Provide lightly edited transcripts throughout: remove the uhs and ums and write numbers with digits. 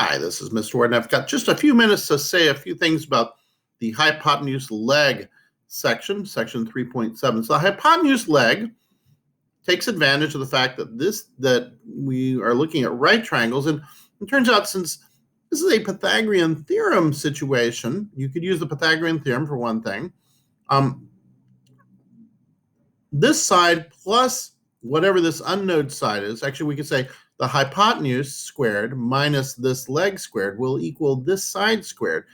Hi, this is Mr. Ward, and I've got just a few minutes to say a few things about the hypotenuse leg section 3.7. So the hypotenuse leg takes advantage of the fact that we are looking at right triangles, and it turns out since this is a Pythagorean theorem situation, you could use the Pythagorean theorem for one thing. This side plus whatever this unknown side is, actually we could say the hypotenuse squared minus this leg squared will equal this side squared.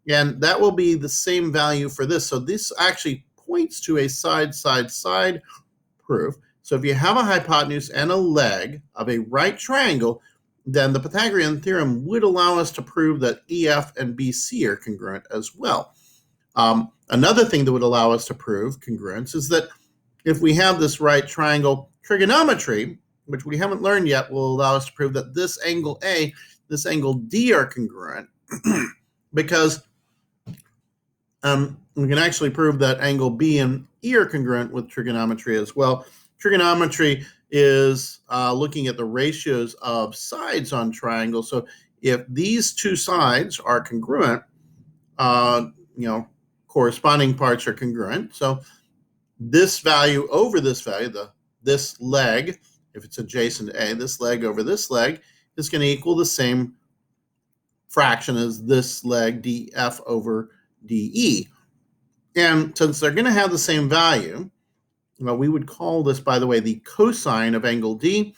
And that will be the same value for this. So this actually points to a side proof. So if you have a hypotenuse and a leg of a right triangle, then the Pythagorean theorem would allow us to prove that EF and BC are congruent as well. Another thing that would allow us to prove congruence is that if we have this right triangle, trigonometry, which we haven't learned yet, will allow us to prove that this angle A, this angle D are congruent because we can actually prove that angle B and E are congruent with trigonometry as well. Trigonometry is looking at the ratios of sides on triangles. So if these two sides are congruent, corresponding parts are congruent. So this value over this value, this leg, if it's adjacent to A, this leg over this leg is going to equal the same fraction as this leg dF over dE. And since they're going to have the same value, we would call this, by the way, the cosine of angle D,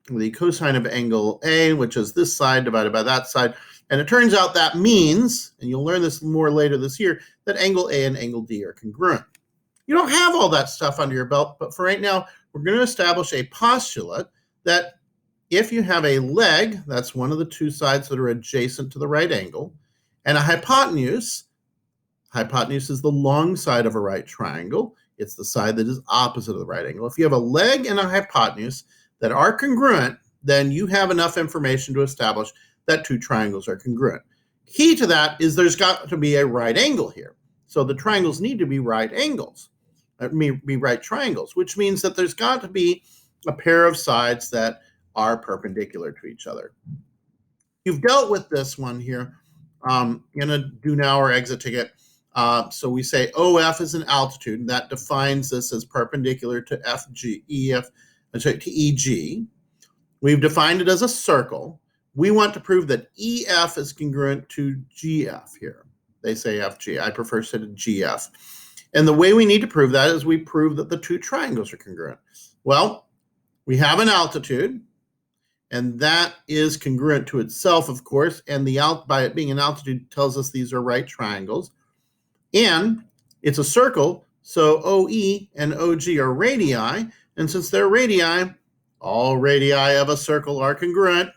the cosine of angle A, which is this side divided by that side. And it turns out that means, and you'll learn this more later this year, that angle A and angle D are congruent. You don't have all that stuff under your belt, but for right now, we're going to establish a postulate that if you have a leg, that's one of the two sides that are adjacent to the right angle, and a hypotenuse is the long side of a right triangle. It's the side that is opposite of the right angle. If you have a leg and a hypotenuse that are congruent, then you have enough information to establish that two triangles are congruent. Key to that is there's got to be a right angle here. So the triangles need to be right angles, be right triangles, which means that there's got to be a pair of sides that are perpendicular to each other. You've dealt with this one here in a do now or exit ticket. So we say OF is an altitude, and that defines this as perpendicular to EG. We've defined it as a circle. We want to prove that EF is congruent to GF here. They say FG. I prefer to say GF. And the way we need to prove that is we prove that the two triangles are congruent. Well, we have an altitude, and that is congruent to itself, of course, and by it being an altitude tells us these are right triangles. And it's a circle, so OE and OG are radii, and since they're radii, all radii of a circle are congruent.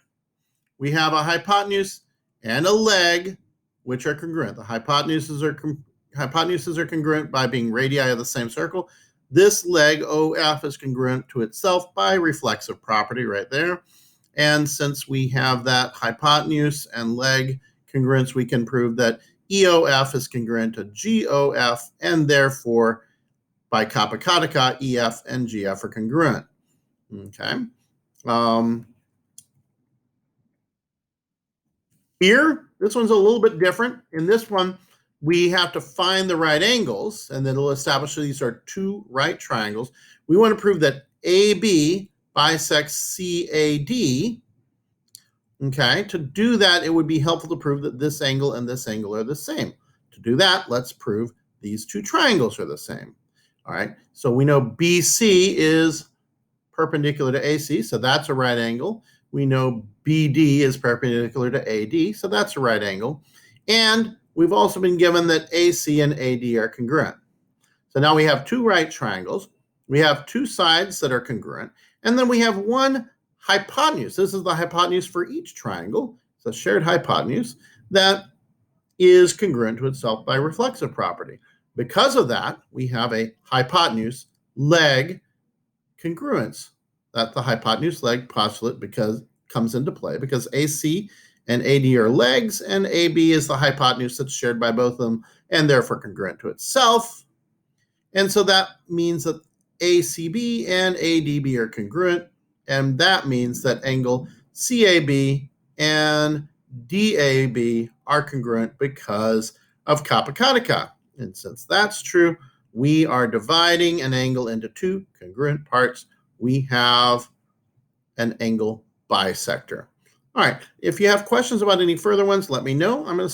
We have a hypotenuse and a leg, which are congruent. The hypotenuses are congruent by being radii of the same circle. This leg, OF, is congruent to itself by reflexive property right there. And since we have that hypotenuse and leg congruence, we can prove that EOF is congruent to GOF, and therefore, by Kappa Kataka, EF and GF are congruent. Okay. Here, this one's a little bit different. In this one, we have to find the right angles, and then it'll establish that these are two right triangles. We want to prove that AB bisects CAD. Okay, to do that, it would be helpful to prove that this angle and this angle are the same. To do that, let's prove these two triangles are the same. All right, so we know BC is perpendicular to AC, so that's a right angle. We know BD is perpendicular to AD, so that's a right angle. And we've also been given that AC and AD are congruent. So now we have two right triangles. We have two sides that are congruent. And then we have one hypotenuse. This is the hypotenuse for each triangle. It's a shared hypotenuse that is congruent to itself by reflexive property. Because of that, we have a hypotenuse leg congruence. That the hypotenuse leg postulate comes into play because AC and AD are legs, and AB is the hypotenuse that's shared by both of them and therefore congruent to itself. And so that means that ACB and ADB are congruent, and that means that angle CAB and DAB are congruent because of kappa Kadaka. And since that's true, we are dividing an angle into two congruent parts. We have an angle bisector. All right, if you have questions about any further ones, let me know. I'm going to